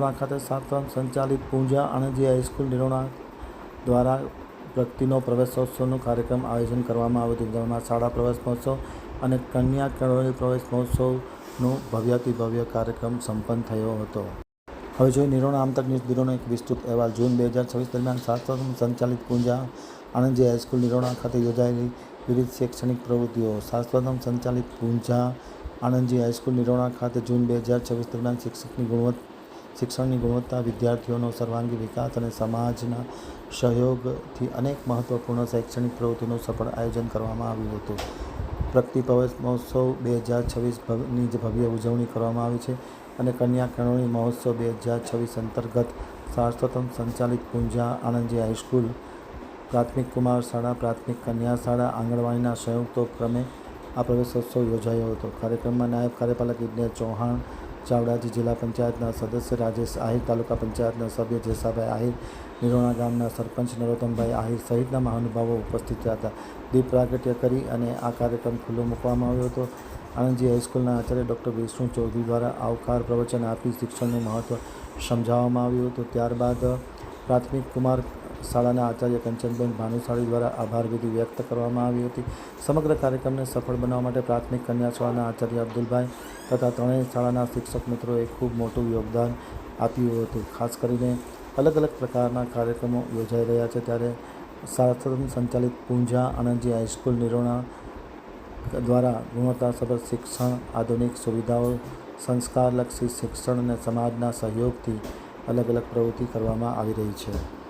નિરોણા ખાતે શાસ્ત્રાંત સંચાલિત પૂંજા આણંદજી હાઈસ્કૂલ નિરોણા દ્વારા પ્રગતિનો પ્રવેશોત્સવનો કાર્યક્રમ આયોજન કરવામાં આવ્યું હતું, જેમાં શાળા પ્રવેશ મહોત્સવ અને કન્યા કેળવણી પ્રવેશ મહોત્સવનો ભવ્યાતિભવ્ય કાર્યક્રમ સંપન્ન થયો હતો. હવે જોઈએ નિરોણા આમતક ન્યૂઝ બ્યુરોનો એક વિસ્તૃત અહેવાલ. જૂન 2026 દરમિયાન શાસ્ત્રાંત સંચાલિત પૂંજા આણંદજી હાઈસ્કૂલ નિરોણા ખાતે યોજાયેલી વિવિધ શૈક્ષણિક પ્રવૃત્તિઓ. શાસ્ત્રાંત સંચાલિત પૂંજા આણંદજી હાઈસ્કૂલ નિરોણા ખાતે જૂન 2026 દરમિયાન શિક્ષણની ગુણવત્તા, વિદ્યાર્થીઓનો સર્વાંગી વિકાસ અને સમાજના સહયોગથી અનેક મહત્વપૂર્ણ શૈક્ષણિક પ્રવૃત્તિઓનું સફળ આયોજન કરવામાં આવ્યું હતું. પ્રગતિ પ્રવેશ મહોત્સવ 2026ની ભવ્ય ઉજવણી કરવામાં આવી છે અને કન્યા કેળવણી મહોત્સવ 2026 અંતર્ગત શાસ્ત્રાંત સંચાલિત પૂંજા આણંદજી હાઈસ્કૂલ પ્રાથમિક કુમાર શાળા, પ્રાથમિક કન્યા શાળા, આંગણવાડીના સંયુક્ત ઉપક્રમે આ પ્રવેશોત્સવ યોજાયો હતો. કાર્યક્રમમાં નાયબ કાર્યપાલક ઇજનેર ચૌહાણ ચાવડાજી, જિલ્લા પંચાયતના સદસ્ય રાજેશ આહિર, તાલુકા પંચાયતના સભ્ય જેસાભાઈ આહિર, નિરોણા ગામના સરપંચ નરોત્તમભાઈ આહિર સહિતના મહાનુભાવો ઉપસ્થિત રહ્યા હતા. દીપ પ્રાગટ્ય કરી અને આ કાર્યક્રમ ખુલ્લો મૂકવામાં આવ્યો હતો. આણંદજી હાઈસ્કૂલના આચાર્ય ડૉક્ટર વિષ્ણુ ચૌધરી દ્વારા આવકાર પ્રવચન આપી શિક્ષણનું મહત્વ સમજાવવામાં આવ્યું હતું. ત્યારબાદ પ્રાથમિક કુમાર શાળાના આચાર્ય કંચનબેન ભાનુશાળી દ્વારા આભાર વિધિ વ્યક્ત કરવામાં આવી હતી. સમગ્ર કાર્યક્રમને સફળ બનાવવા માટે પ્રાથમિક કન્યા શાળાના આચાર્ય અબ્દુલભાઈ તથા ત્રણેય શાળાના શિક્ષક મિત્રોએ ખૂબ મોટું યોગદાન આપ્યું હતું. ખાસ કરીને અલગ અલગ પ્રકારના કાર્યક્રમો યોજાઈ રહ્યા છે, ત્યારે શાસ્ત્રાંત સંચાલિત પૂંજા આણંદજી હાઈસ્કૂલ નિરોણા દ્વારા ગુણવત્તાસભર શિક્ષણ, આધુનિક સુવિધાઓ, સંસ્કારલક્ષી શિક્ષણ અને સમાજના સહયોગથી અલગ અલગ પ્રવૃત્તિ કરવામાં આવી રહી છે.